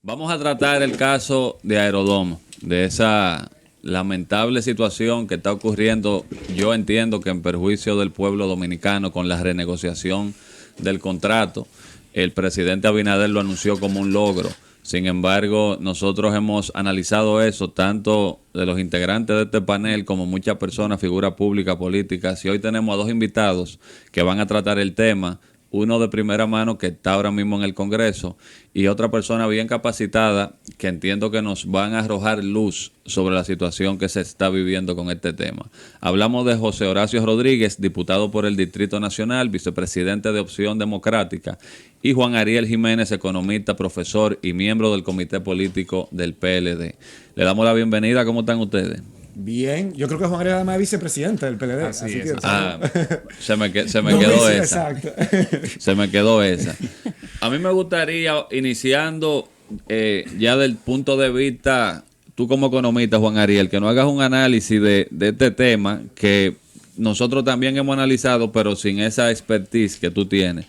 Vamos a tratar el caso de Aerodom, de esa lamentable situación que está ocurriendo, yo entiendo que en perjuicio del pueblo dominicano con la renegociación del contrato. El presidente Abinader lo anunció como un logro. Sin embargo, nosotros hemos analizado eso, tanto de los integrantes de este panel como muchas personas, figuras públicas, políticas. Y hoy tenemos a dos invitados que van a tratar el tema. Uno de primera mano que está ahora mismo en el Congreso y otra persona bien capacitada que entiendo que nos van a arrojar luz sobre la situación que se está viviendo con este tema. Hablamos de José Horacio Rodríguez, diputado por el Distrito Nacional, vicepresidente de Opción Democrática, y Juan Ariel Jiménez, economista, profesor y miembro del Comité Político del PLD. Le damos la bienvenida. ¿Cómo están ustedes? Bien, yo creo que Juan Ariel además es vicepresidente del PLD. Así que, se me quedó esa. Exacto. Se me quedó esa. A mí me gustaría, iniciando ya del punto de vista, tú como economista, Juan Ariel, que nos hagas un análisis de este tema que nosotros también hemos analizado, pero sin esa expertise que tú tienes.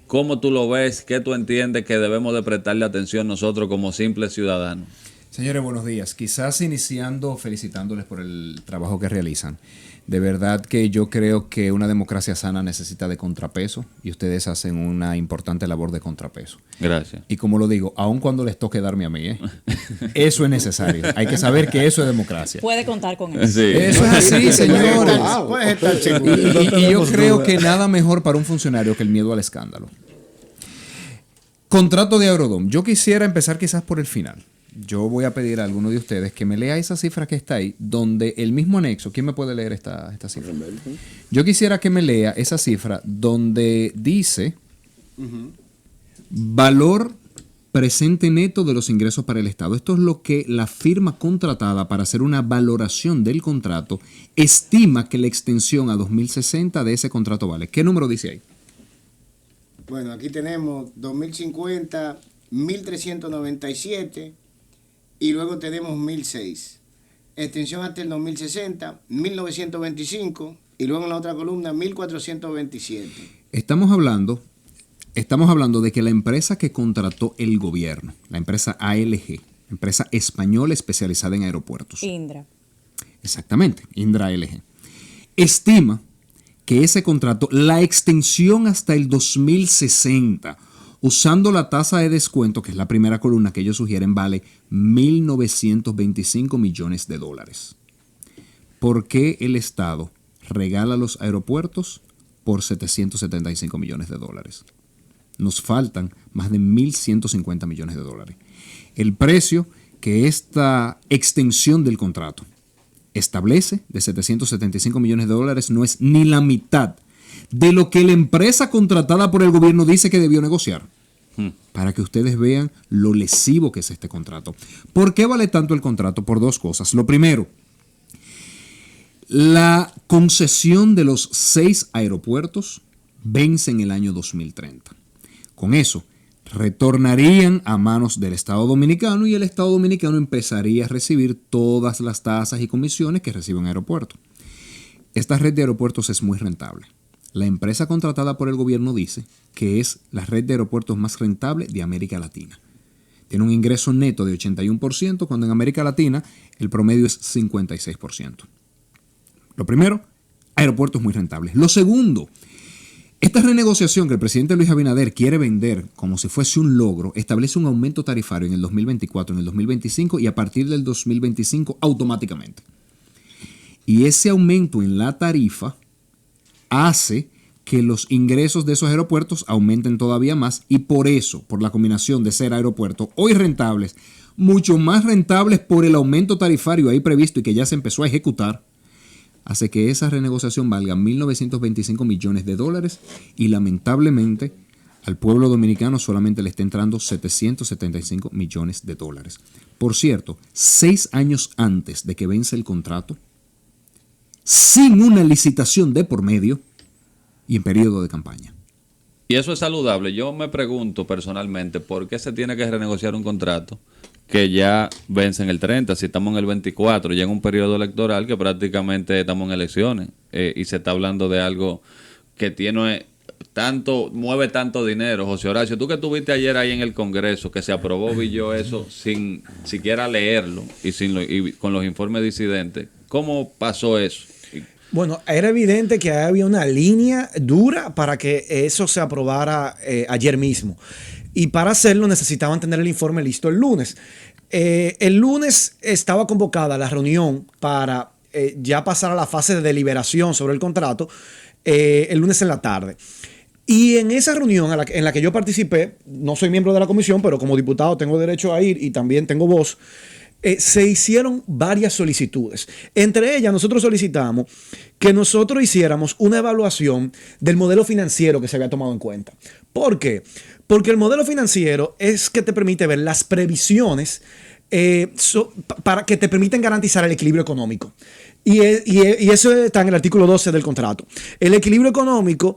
¿Cómo tú lo ves? ¿Qué tú entiendes que debemos de prestarle atención nosotros como simples ciudadanos? Señores, buenos días. Quizás iniciando felicitándoles por el trabajo que realizan. De verdad que yo creo que una democracia sana necesita de contrapeso y ustedes hacen una importante labor de contrapeso. Gracias. Y como lo digo, aun cuando les toque darme a mí, eso es necesario. Hay que saber que eso es democracia. Puede contar con eso. Sí. Eso es así, señores. Puedes estar seguro. Y yo creo que nada mejor para un funcionario que el miedo al escándalo. Contrato de Aerodom. Yo quisiera empezar quizás por el final. Yo voy a pedir a alguno de ustedes que me lea esa cifra que está ahí, donde el mismo anexo, ¿quién me puede leer esta cifra? Yo quisiera que me lea esa cifra donde dice valor presente neto de los ingresos para el Estado. Esto es lo que la firma contratada para hacer una valoración del contrato estima que la extensión a 2060 de ese contrato vale. ¿Qué número dice ahí? Bueno, aquí tenemos 2050, 1397 y luego tenemos 1006. Extensión hasta el 2060, 1925 y luego en la otra columna 1427. Estamos hablando de que la empresa que contrató el gobierno, la empresa ALG, empresa española especializada en aeropuertos. Indra. Exactamente, Indra ALG. Estima que ese contrato, la extensión hasta el 2060, usando la tasa de descuento, que es la primera columna que ellos sugieren, vale 1.925 millones de dólares. ¿Por qué el Estado regala los aeropuertos por 775 millones de dólares? Nos faltan más de 1.150 millones de dólares. El precio que esta extensión del contrato establece de 775 millones de dólares no es ni la mitad de lo que la empresa contratada por el gobierno dice que debió negociar. Para que ustedes vean lo lesivo que es este contrato. ¿Por qué vale tanto el contrato? Por dos cosas. Lo primero, la concesión de los 6 aeropuertos vence en el año 2030. Con eso, retornarían a manos del Estado Dominicano y el Estado Dominicano empezaría a recibir todas las tasas y comisiones que recibe un aeropuerto. Esta red de aeropuertos es muy rentable. La empresa contratada por el gobierno dice que es la red de aeropuertos más rentable de América Latina. Tiene un ingreso neto de 81%, cuando en América Latina el promedio es 56%. Lo primero, aeropuertos muy rentables. Lo segundo, esta renegociación que el presidente Luis Abinader quiere vender como si fuese un logro, establece un aumento tarifario en el 2024, en el 2025 y a partir del 2025 automáticamente. Y ese aumento en la tarifa hace que los ingresos de esos aeropuertos aumenten todavía más y por eso, por la combinación de ser aeropuertos hoy rentables, mucho más rentables por el aumento tarifario ahí previsto y que ya se empezó a ejecutar, hace que esa renegociación valga 1.925 millones de dólares y lamentablemente al pueblo dominicano solamente le está entrando 775 millones de dólares. Por cierto, 6 años antes de que vence el contrato, sin una licitación de por medio y en periodo de campaña. Y eso es saludable. Yo me pregunto personalmente por qué se tiene que renegociar un contrato que ya vence en el 30, si estamos en el 24, ya en un periodo electoral que prácticamente estamos en elecciones y se está hablando de algo que tiene mueve tanto dinero. José Horacio, tú que estuviste ayer ahí en el Congreso, que se aprobó, vi yo eso sin siquiera leerlo y con los informes disidentes, ¿cómo pasó eso? Bueno, era evidente que había una línea dura para que eso se aprobara ayer mismo. Y para hacerlo necesitaban tener el informe listo el lunes. El lunes estaba convocada la reunión para ya pasar a la fase de deliberación sobre el contrato el lunes en la tarde. Y en esa reunión en la que yo participé, no soy miembro de la comisión, pero como diputado tengo derecho a ir y también tengo voz, se hicieron varias solicitudes. Entre ellas, nosotros solicitamos que nosotros hiciéramos una evaluación del modelo financiero que se había tomado en cuenta. ¿Por qué? Porque el modelo financiero es que te permite ver las previsiones para que te permiten garantizar el equilibrio económico. Y eso está en el artículo 12 del contrato. El equilibrio económico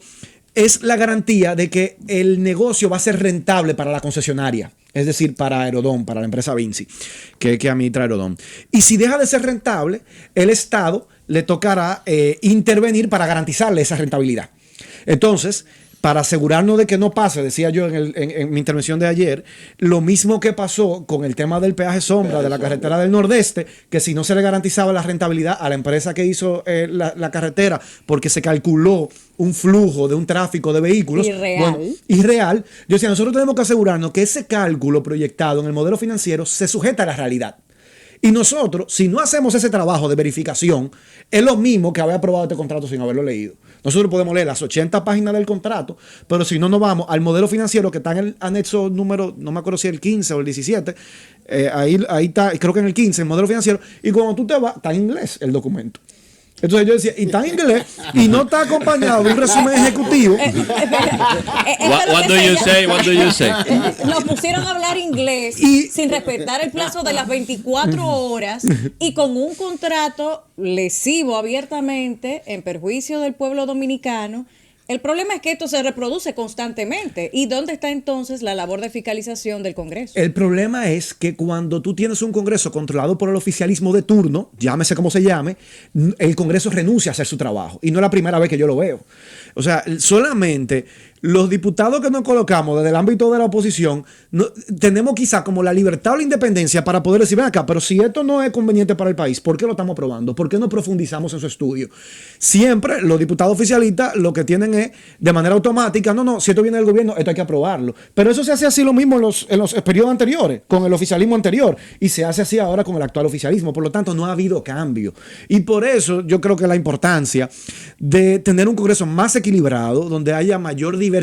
es la garantía de que el negocio va a ser rentable para la concesionaria, es decir, para Aerodom, para la empresa Vinci, que administra Aerodom. Y si deja de ser rentable, el Estado le tocará intervenir para garantizarle esa rentabilidad. Entonces, para asegurarnos de que no pase, decía yo en mi intervención de ayer, lo mismo que pasó con el tema del peaje sombra de la carretera del Nordeste, que si no se le garantizaba la rentabilidad a la empresa que hizo la carretera, porque se calculó un flujo de un tráfico de vehículos irreal, yo decía, nosotros tenemos que asegurarnos que ese cálculo proyectado en el modelo financiero se sujeta a la realidad. Y nosotros, si no hacemos ese trabajo de verificación, es lo mismo que haber aprobado este contrato sin haberlo leído. Nosotros podemos leer las 80 páginas del contrato, pero si no nos vamos al modelo financiero que está en el anexo número, no me acuerdo si es el 15 o el 17, ahí está, creo que en el 15, el modelo financiero, y cuando tú te vas, está en inglés el documento. Entonces yo decía, y está en inglés y no está acompañado de un resumen ejecutivo. What do you say? Nos pusieron a hablar inglés sin respetar el plazo de las 24 horas y con un contrato lesivo abiertamente en perjuicio del pueblo dominicano. El problema es que esto se reproduce constantemente. ¿Y dónde está entonces la labor de fiscalización del Congreso? El problema es que cuando tú tienes un Congreso controlado por el oficialismo de turno, llámese como se llame, el Congreso renuncia a hacer su trabajo. Y no es la primera vez que yo lo veo. O sea, solamente los diputados que nos colocamos desde el ámbito de la oposición, tenemos quizá como la libertad o la independencia para poder decir, ven acá, pero si esto no es conveniente para el país, ¿por qué lo estamos aprobando? ¿Por qué no profundizamos en su estudio? Siempre los diputados oficialistas lo que tienen es, de manera automática, no, si esto viene del gobierno, esto hay que aprobarlo. Pero eso se hace así lo mismo en los periodos anteriores, con el oficialismo anterior, y se hace así ahora con el actual oficialismo. Por lo tanto, no ha habido cambio. Y por eso yo creo que la importancia de tener un Congreso más equilibrado, donde haya mayor diversidad,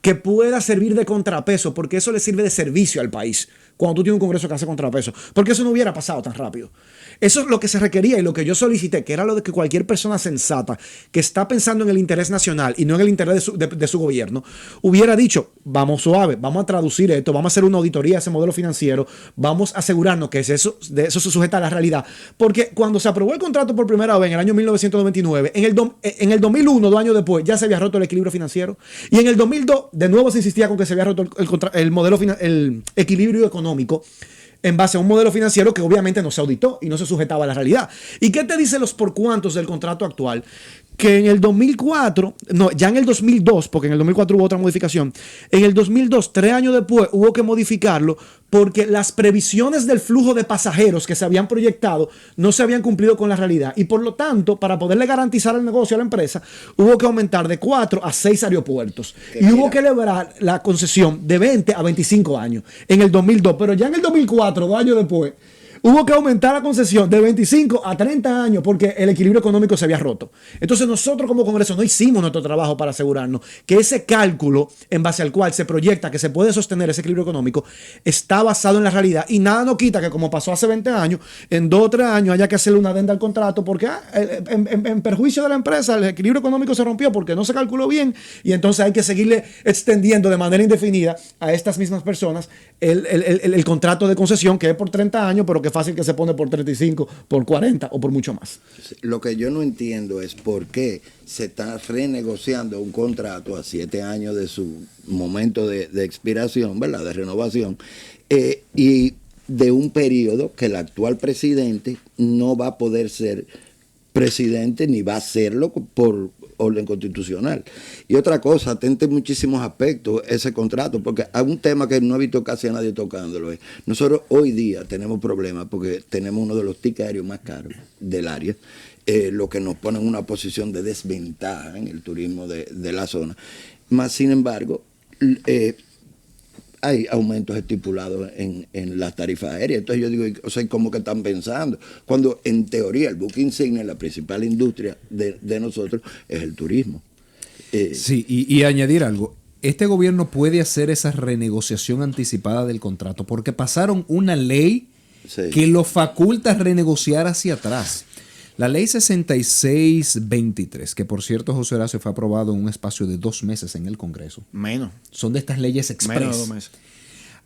que pueda servir de contrapeso, porque eso le sirve de servicio al país cuando tú tienes un Congreso que hace contrapeso, porque eso no hubiera pasado tan rápido. Eso es lo que se requería y lo que yo solicité, que era lo de que cualquier persona sensata que está pensando en el interés nacional y no en el interés de su gobierno, hubiera dicho, vamos suave, vamos a traducir esto, vamos a hacer una auditoría de ese modelo financiero, vamos a asegurarnos que de eso se sujeta a la realidad. Porque cuando se aprobó el contrato por primera vez en el año 1999, en el 2001, 2 años después, ya se había roto el equilibrio financiero. Y en el 2002, de nuevo se insistía con que se había roto el equilibrio económico en base a un modelo financiero que obviamente no se auditó y no se sujetaba a la realidad. ¿Y qué te dicen los por cuantos del contrato actual? Que en el 2004, ya en el 2002, porque en el 2004 hubo otra modificación, en el 2002, 3 años después, hubo que modificarlo porque las previsiones del flujo de pasajeros que se habían proyectado no se habían cumplido con la realidad. Y por lo tanto, para poderle garantizar el negocio a la empresa, hubo que aumentar de 4 a 6 aeropuertos. Y hubo que elevar la concesión de 20 a 25 años en el 2002. Pero ya en el 2004, 2 años después, hubo que aumentar la concesión de 25 a 30 años porque el equilibrio económico se había roto. Entonces nosotros como Congreso no hicimos nuestro trabajo para asegurarnos que ese cálculo en base al cual se proyecta que se puede sostener ese equilibrio económico está basado en la realidad. Y nada nos quita que como pasó hace 20 años, en 2 o 3 años haya que hacerle una adenda al contrato porque en perjuicio de la empresa el equilibrio económico se rompió porque no se calculó bien y entonces hay que seguirle extendiendo de manera indefinida a estas mismas personas el contrato de concesión que es por 30 años, pero que fácil que se pone por 35, por 40 o por mucho más. Lo que yo no entiendo es por qué se está renegociando un contrato a 7 años de su momento de expiración, ¿verdad? De renovación, y de un periodo que el actual presidente no va a poder ser presidente ni va a serlo por orden constitucional. Y otra cosa, atente en muchísimos aspectos ese contrato, porque hay un tema que no he visto casi a nadie tocándolo. Nosotros hoy día tenemos problemas porque tenemos uno de los tickets aéreos más caros del área, lo que nos pone en una posición de desventaja en el turismo de la zona. Más sin embargo, hay aumentos estipulados en las tarifas aéreas. Entonces yo digo, o sea, ¿cómo que están pensando? Cuando en teoría el buque insignia, la principal industria de nosotros, es el turismo. Sí, y añadir algo. Este gobierno puede hacer esa renegociación anticipada del contrato porque pasaron una ley que lo faculta a renegociar hacia atrás. La ley 6623, que por cierto, José Horacio, fue aprobado en un espacio de 2 meses en el Congreso. Menos. Son de estas leyes express. Menos de 2 meses.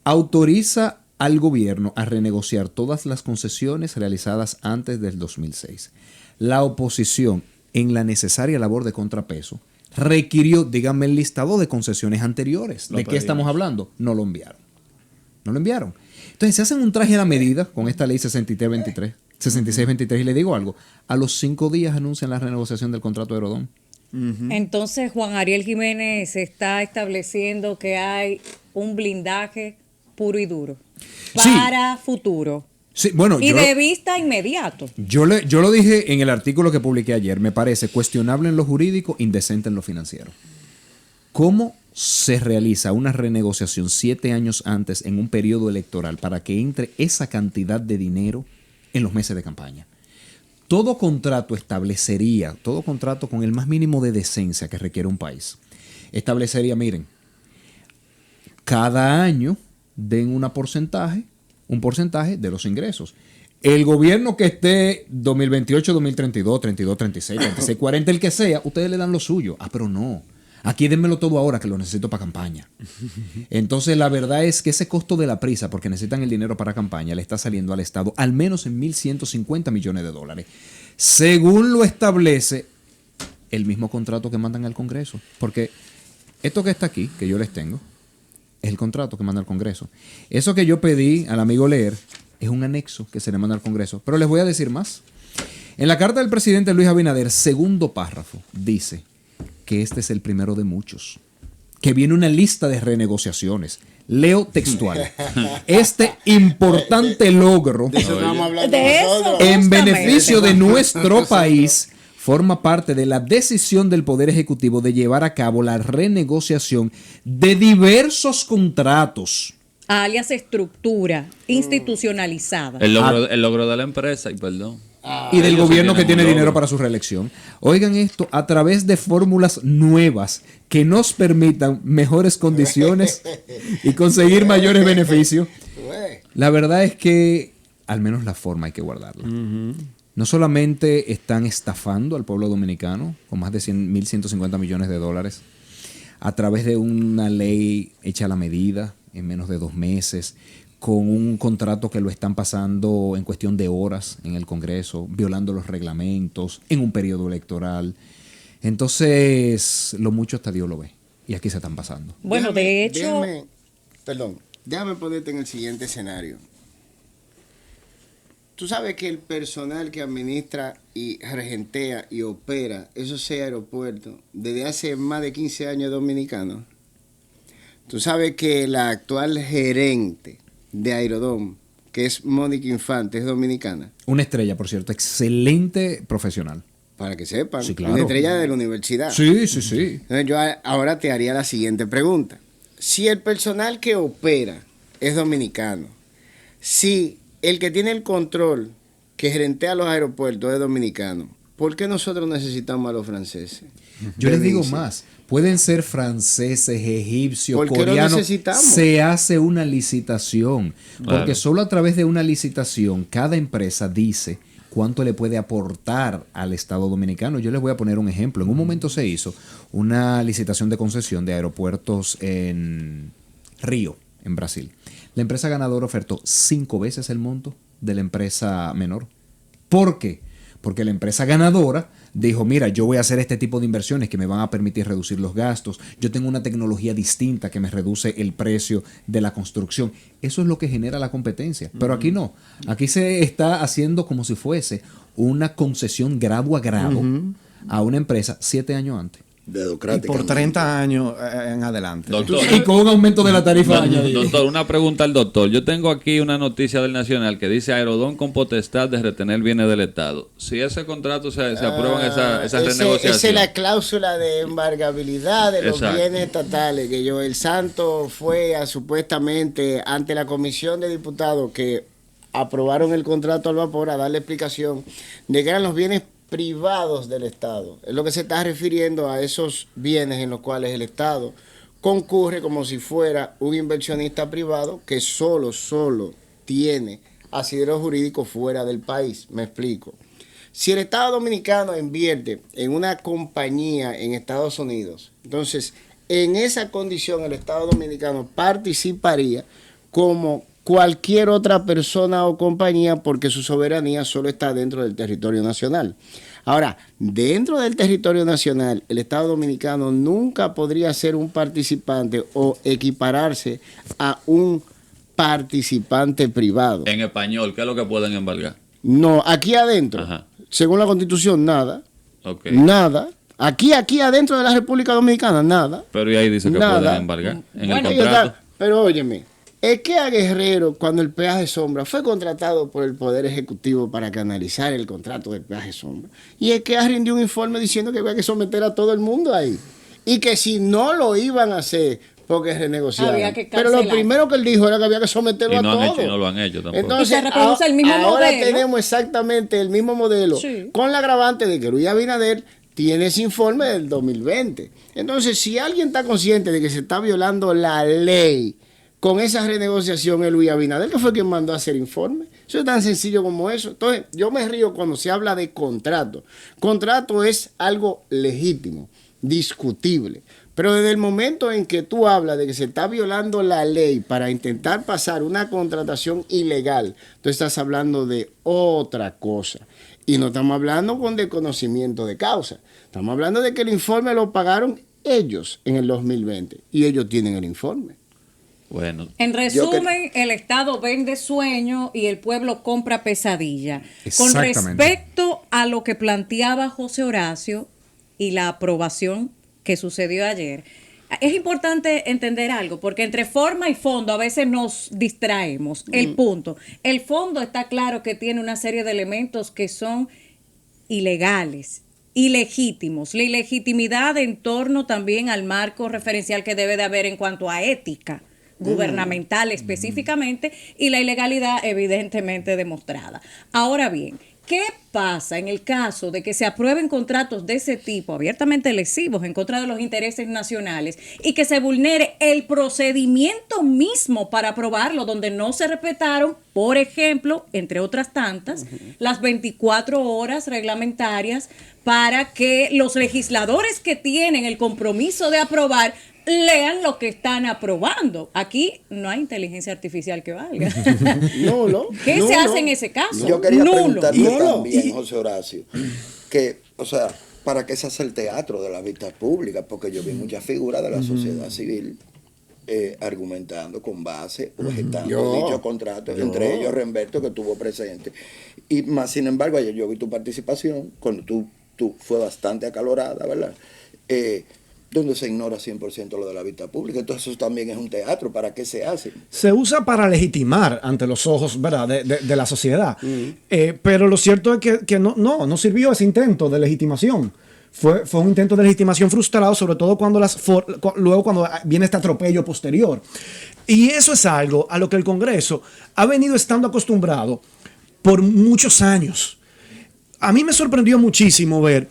Autoriza al gobierno a renegociar todas las concesiones realizadas antes del 2006. La oposición, en la necesaria labor de contrapeso, requirió, díganme, el listado de concesiones anteriores. ¿De qué estamos hablando? No lo enviaron. No lo enviaron. Entonces se hacen un traje a la medida con esta ley 6623, y le digo algo, a los 5 días anuncian la renegociación del contrato de Aerodón. Entonces Juan Ariel Jiménez está estableciendo que hay un blindaje puro y duro para futuro. Sí, bueno, y de vista inmediato. Yo lo dije en el artículo que publiqué ayer, me parece cuestionable en lo jurídico, indecente en lo financiero. ¿Cómo se realiza una renegociación 7 años antes en un periodo electoral para que entre esa cantidad de dinero en los meses de campaña? Todo contrato con el más mínimo de decencia que requiere un país, establecería, miren, cada año den un porcentaje de los ingresos. El gobierno que esté 2028, 2032, 32, 36, 36, 40, el que sea, ustedes le dan lo suyo. Pero no. Aquí dénmelo todo ahora que lo necesito para campaña. Entonces la verdad es que ese costo de la prisa, porque necesitan el dinero para campaña, le está saliendo al Estado al menos en 1.150 millones de dólares. Según lo establece el mismo contrato que mandan al Congreso. Porque esto que está aquí, que yo les tengo, es el contrato que manda al Congreso. Eso que yo pedí al amigo leer es un anexo que se le manda al Congreso. Pero les voy a decir más. En la carta del presidente Luis Abinader, segundo párrafo, dice que este es el primero de muchos, que viene una lista de renegociaciones. Leo textual. Este importante logro en beneficio de nuestro país forma parte de la decisión del Poder Ejecutivo de llevar a cabo la renegociación de diversos contratos. Alias estructura institucionalizada. El logro de la empresa, y perdón. Y del gobierno que tiene dinero para su reelección. Oigan esto, a través de fórmulas nuevas que nos permitan mejores condiciones y conseguir mayores beneficios. La verdad es que al menos la forma hay que guardarla. No solamente están estafando al pueblo dominicano con más de 1.150 millones de dólares a través de una ley hecha a la medida en menos de 2 meses, con un contrato que lo están pasando en cuestión de horas en el Congreso, violando los reglamentos, en un periodo electoral. Entonces, lo mucho hasta Dios lo ve. Y aquí se están pasando. Bueno, de hecho... Déjame ponerte en el siguiente escenario. Tú sabes que el personal que administra y regentea y opera esos 6 aeropuertos desde hace más de 15 años es dominicano. Tú sabes que la actual gerente de Aerodón, que es Mónica Infante, es dominicana. Una estrella, por cierto, excelente profesional. Para que sepan, sí, claro. Una estrella de la universidad. Sí. Entonces yo ahora te haría la siguiente pregunta. Si el personal que opera es dominicano, si el que tiene el control, que gerentea los aeropuertos es dominicano, ¿por qué nosotros necesitamos a los franceses? Yo les digo más. Pueden ser franceses, egipcios, coreanos. Se hace una licitación. Porque solo a través de una licitación cada empresa dice cuánto le puede aportar al Estado dominicano. Yo les voy a poner un ejemplo. En un momento se hizo una licitación de concesión de aeropuertos en Río, en Brasil. La empresa ganadora ofertó 5 veces el monto de la empresa menor. ¿Por qué? Porque la empresa ganadora dijo, mira, yo voy a hacer este tipo de inversiones que me van a permitir reducir los gastos. Yo tengo una tecnología distinta que me reduce el precio de la construcción. Eso es lo que genera la competencia. Pero aquí no. Aquí se está haciendo como si fuese una concesión grado a grado a una empresa 7 años antes. Y Dedocráticamente. por 30 años en adelante. Doctor, Y con un aumento de la tarifa añadida. doctor, una pregunta al doctor. Yo tengo aquí una noticia del Nacional que dice Aerodón con potestad de retener bienes del Estado. Si ese contrato se aprueba en esa renegociación. Esa es la cláusula de embargabilidad de los Exacto. bienes estatales, que Joel Santos fue supuestamente ante la comisión de diputados que aprobaron el contrato al vapor a darle explicación de que eran los bienes privados del Estado. Es lo que se está refiriendo a esos bienes en los cuales el Estado concurre como si fuera un inversionista privado que solo tiene asidero jurídico fuera del país. Me explico. Si el Estado Dominicano invierte en una compañía en Estados Unidos, entonces en esa condición el Estado Dominicano participaría como cualquier otra persona o compañía porque su soberanía solo está dentro del territorio nacional. Ahora, dentro del territorio nacional, el Estado Dominicano nunca podría ser un participante o equipararse a un participante privado. En español, ¿qué es lo que pueden embargar? No, aquí adentro, Ajá. según la Constitución, nada. Ok. Nada. Aquí adentro de la República Dominicana, nada. Pero y ahí dice que Nada. pueden embargar en Bueno, el ahí está. contrato. Pero óyeme, es que a Guerrero, cuando el peaje sombra, fue contratado por el Poder Ejecutivo para canalizar el contrato del peaje sombra. Y es que rindió un informe diciendo que había que someter a todo el mundo ahí. Y que si no lo iban a hacer, porque renegociaron. Había que Pero lo cancelar. primero que él dijo era que había que someterlo Y no a han todo. hecho y no lo han hecho tampoco. Entonces, Y se reproduce el mismo ahora modelo. tenemos exactamente el mismo modelo, Sí. con la agravante de que Luis Abinader tiene ese informe del 2020. Entonces, si alguien está consciente de que se está violando la ley con esa renegociación, es Luis Abinader, que fue quien mandó a hacer informe. Eso es tan sencillo como eso. Entonces, yo me río cuando se habla de contrato. Contrato es algo legítimo, discutible. Pero desde el momento en que tú hablas de que se está violando la ley para intentar pasar una contratación ilegal, tú estás hablando de otra cosa. Y no estamos hablando con desconocimiento de causa. Estamos hablando de que el informe lo pagaron ellos en el 2020. Y ellos tienen el informe. Bueno, En resumen, el Estado vende sueño y el pueblo compra pesadilla. Con Exactamente. respecto a lo que planteaba José Horacio y la aprobación que sucedió ayer, es importante entender algo, porque entre forma y fondo a veces nos distraemos. El punto. El fondo está claro que tiene una serie de elementos que son ilegales, ilegítimos. La ilegitimidad en torno también al marco referencial que debe de haber en cuanto a ética gubernamental específicamente, y la ilegalidad evidentemente demostrada. Ahora bien, ¿qué pasa en el caso de que se aprueben contratos de ese tipo, abiertamente lesivos en contra de los intereses nacionales, y que se vulnere el procedimiento mismo para aprobarlo, donde no se respetaron, por ejemplo, entre otras tantas, las 24 horas reglamentarias para que los legisladores que tienen el compromiso de aprobar lean lo que están aprobando? Aquí no hay inteligencia artificial que valga. Nulo. ¿Qué se Nulo. hace en ese caso? Yo quería Nulo. preguntarte Nulo. también, José Horacio, que, o sea, ¿para qué se hace el teatro de las vistas públicas? Porque yo vi muchas figuras de la sociedad civil argumentando con base, objetando dicho contrato, entre ellos Remberto, que estuvo presente. Y más, sin embargo, ayer yo vi tu participación, cuando tú fue bastante acalorada, ¿verdad? Donde se ignora 100% lo de la vista pública. Entonces eso también es un teatro. ¿Para qué se hace? Se usa para legitimar ante los ojos, ¿verdad?, de la sociedad. Pero lo cierto es que no sirvió ese intento de legitimación. Fue un intento de legitimación frustrado, sobre todo cuando luego cuando viene este atropello posterior. Y eso es algo a lo que el Congreso ha venido estando acostumbrado por muchos años. A mí me sorprendió muchísimo ver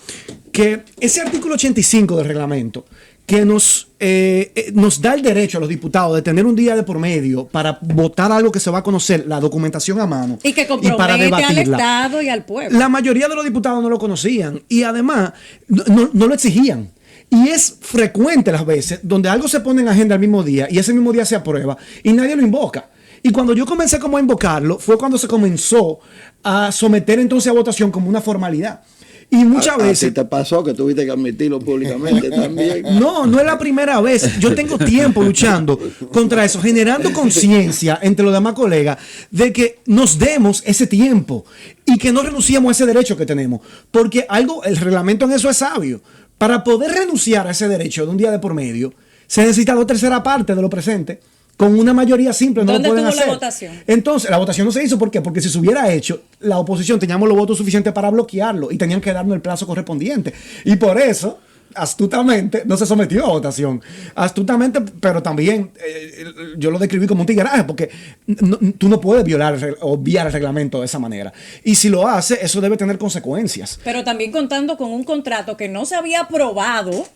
que ese artículo 85 del reglamento, que nos da el derecho a los diputados de tener un día de por medio para votar algo que se va a conocer, la documentación a mano, Y que para compromete al debatirla. Estado y al pueblo. La mayoría de los diputados no lo conocían y además no lo exigían. Y es frecuente las veces donde algo se pone en agenda el mismo día y ese mismo día se aprueba y nadie lo invoca. Y cuando yo comencé como a invocarlo, fue cuando se comenzó a someter entonces a votación como una formalidad. Y muchas A veces... ti te pasó que tuviste que admitirlo públicamente también. No, no es la primera vez. Yo tengo tiempo luchando contra eso, generando conciencia entre los demás colegas de que nos demos ese tiempo y que no renunciemos a ese derecho que tenemos. Porque el reglamento en eso es sabio. Para poder renunciar a ese derecho de un día de por medio, se necesita 2/3 partes de lo presente. Con una mayoría simple no lo pueden hacer. ¿Dónde estuvo la votación? Entonces, la votación no se hizo. ¿Por qué? Porque si se hubiera hecho, la oposición teníamos los votos suficientes para bloquearlo y tenían que darnos el plazo correspondiente. Y por eso, astutamente, no se sometió a votación. Astutamente, pero también yo lo describí como un tigueraje, porque tú no puedes obviar el reglamento de esa manera. Y si lo hace, eso debe tener consecuencias. Pero también contando con un contrato que no se había aprobado.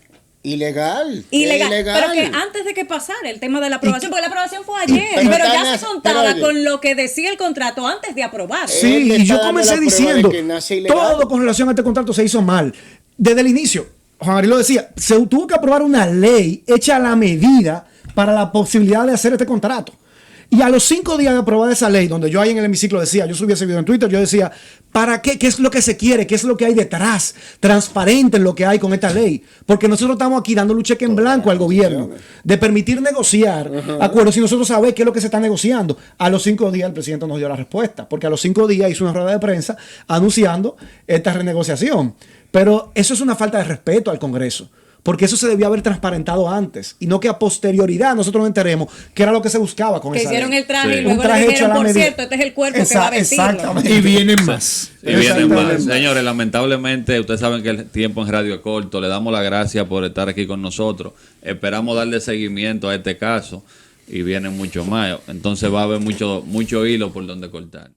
Ilegal. Pero que antes de que pasara el tema de la aprobación, porque la aprobación fue ayer, pero ya se contaba con lo que decía el contrato antes de aprobar. Sí, y yo comencé diciendo, todo con relación a este contrato se hizo mal. Desde el inicio, Juan Ari lo decía, se tuvo que aprobar una ley hecha a la medida para la posibilidad de hacer este contrato. Y a los 5 días de aprobar esa ley, donde yo ahí en el hemiciclo decía, yo subí ese video en Twitter, yo decía, ¿para qué? ¿Qué es lo que se quiere? ¿Qué es lo que hay detrás? Transparente en lo que hay con esta ley. Porque nosotros estamos aquí dándole un cheque en blanco al gobierno de permitir negociar acuerdos y nosotros sabemos qué es lo que se está negociando. A los 5 días el presidente nos dio la respuesta, porque a los 5 días hizo una rueda de prensa anunciando esta renegociación. Pero eso es una falta de respeto al Congreso. Porque eso se debió haber transparentado antes y no que a posterioridad nosotros nos enteremos que era lo que se buscaba con que esa hicieron ley. el traje Sí. y luego Un traje le hecho a dijeron, la por medida. cierto, este es el cuerpo que va a vestirlo. Exactamente. Y vienen más. Y vienen más. Exactamente. Señores, lamentablemente, ustedes saben que el tiempo en radio es corto. Le damos las gracias por estar aquí con nosotros. Esperamos darle seguimiento a este caso y vienen mucho más. Entonces va a haber mucho hilo por donde cortar.